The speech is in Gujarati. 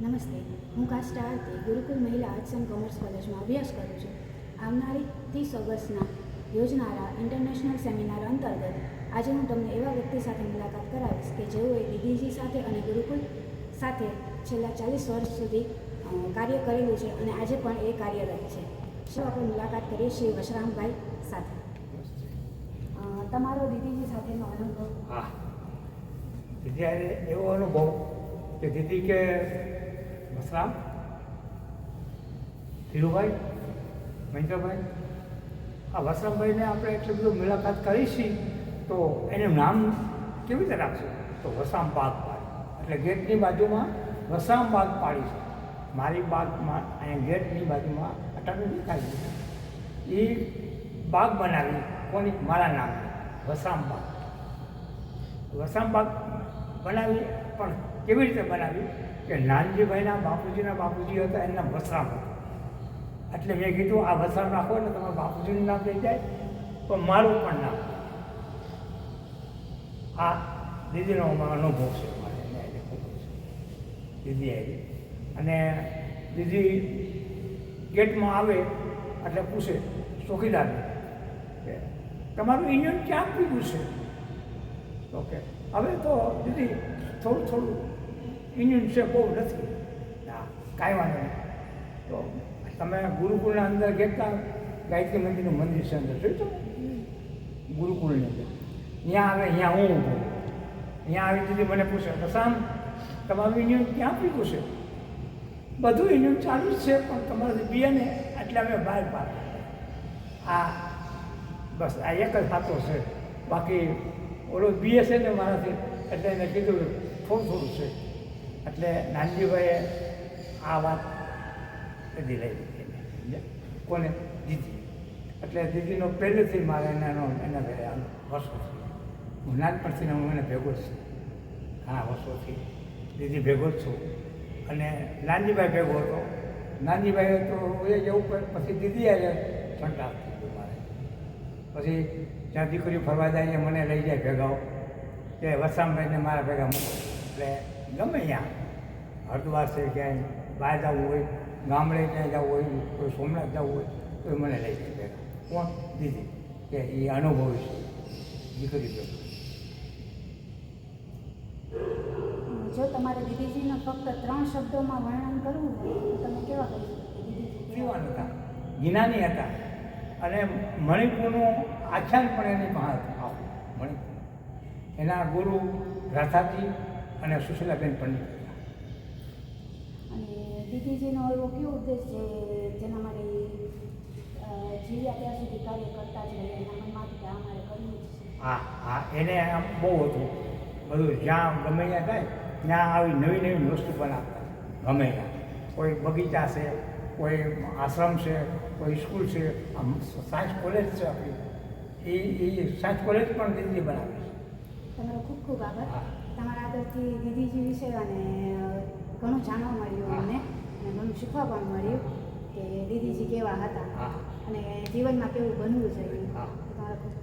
નમસ્તે, હું કાષ્ટા આરતી ગુરુકુલ મહિલા આર્ટ્સ એન્ડ કોમર્સ કોલેજમાં અભ્યાસ કરું છું. આવનારી 30 ઓગસ્ટના યોજનારા ઇન્ટરનેશનલ સેમિનાર અંતર્ગત આજે હું તમને એવા વ્યક્તિ સાથે મુલાકાત કરાવીશ કે જેઓએ દીદીજી સાથે અને ગુરુકુલ સાથે છેલ્લા 40 વર્ષ સુધી કાર્ય કરેલું છે અને આજે પણ એ કાર્યરત છે. શું આપણે મુલાકાત કરીએ શ્રી વશરામભાઈ સાથે. તમારો દીદીજી સાથેનો અનુભવ? હા, દીદી એવો અનુભવ કે દીદી કે વસરામ ધીરુભાઈ મહેન્દ્રભાઈ, આ વસરામભાઈને આપણે એટલી બધું મુલાકાત કરીશી તો એનું નામ કેવી રીતે રાખશું? તો વસામ બાગ પાડી, એટલે ગેટની બાજુમાં વસામ બાગ પાડી છે. મારી બાગમાં અહીંયા ગેટની બાજુમાં અટાનું દેખાય છે. એ બાગ બનાવી કોની? મારા નામ વસામ બાગ. વસામ બાગ બનાવી પણ કેવી રીતે બનાવી કે નાનજીભાઈના બાપુજી હતા, એમના વસરામ હતા. એટલે મેં કીધું આ વસરામ નાખો ને તમારા બાપુજીનું નામ લઈ જાય પણ મારું પણ નામ. આ દીદીનો અનુભવ છે મારે દીદી આવી. અને દીદી ગેટમાં આવે એટલે પૂછે ચોકીદારને કે તમારું ઇન્જિન ક્યાં પીવું છે? ઓકે, હવે તો દીદી થોડું ઇન્જિન છે, બહુ નથી. હા, કાંઈ વાંધો નહીં. તો તમે ગુરુકુળના અંદર ગેટના ગાયત્રી મંદિરનું મંદિર છે, અંદર જોયું તો ગુરુકુળની અંદર ત્યાં આવે, અહીંયા હું ઊભો. અહીંયા આવી દીદી મને પૂછે વસામ તમારું ઇન્જિન ક્યાં પીવું છે? બધું ઇન્જિન ચાલુ જ છે પણ તમારાથી બીએ ને એટલે અમે બહાર પાડ. આ બસ આ એક જ ખાતો છે, બાકી ઓલો બીએ છે ને મારાથી, એટલે એને કીધું થોડું છે. એટલે નાનજીભાઈએ આ વાત દીદી લઈ લીધી. કોને? દીદી. એટલે દીદીનો પહેલેથી મારે એના ઘરે વર્ષો છે. હું નાનપણથી હું એને ભેગો જ છું. ઘણા વર્ષોથી દીદી ભેગો જ છું. અને નાનજીભાઈ ભેગો હતો. નાનજીભાઈ તો એ જવું પછી દીદી આવે સંટાપ થઈ ગયો મારે. પછી જ્યાં દીકરીઓ ફરવા જાય મને લઈ જાય ભેગાઓ કે વસામભાઈને મારા ભેગા મૂકો. એટલે ગમે ત્યાં હરિદ્વાર છે, ક્યાંય બહાર જવું હોય, ગામડે ક્યાંય જવું હોય, કોઈ સોમનાથ જવું હોય તો એ મને લઈ જાય ભેગા. કોણ? દીદી. કે એ અનુભવી છે દીકરી ભેગો. જો તમારે દીદીજીનો ફક્ત 3 શબ્દોમાં વર્ણન કરવું હોય તો તમે કેવા કહી શકો? જીવાન હતા, જ્ઞાની હતા, અને મણિપુરનું આખ્યાન પણ એની પાસે આવું. મણિપુર એના ગુરુ રાધાજી અને સુશીલાબેન પંડિત હતા. અને દીદીજીનો એવો કયો ઉદ્દેશ છે જેના માટે જીવ્યા ત્યાં સુધી કાર્ય કરતા જ રહે, એના મનમાંથી કે અમારે કરવું જ છે? હા, એને આમ બહુ હતું બધું. જ્યાં ગમે ત્યાં જાય ત્યાં આવી નવી વસ્તુ બનાવતા. ગમે ત્યાં કોઈ બગીચા છે, કોઈ આશ્રમ છે, કોઈ સ્કૂલ છે, આમ સાયન્સ કોલેજ છે આપણી, એ સાયન્સ કોલેજ પણ દીદી બનાવે છે. તમારો ખૂબ ખૂબ આભાર. તમારા આગળથી દીદીજી વિશે અને ઘણું જાણવા મળ્યું અમને, અને ઘણું શીખવા પણ મળ્યું કે દીદીજી કેવા હતા અને જીવનમાં કેવું બનવું જોઈએ. તમારો ખૂબ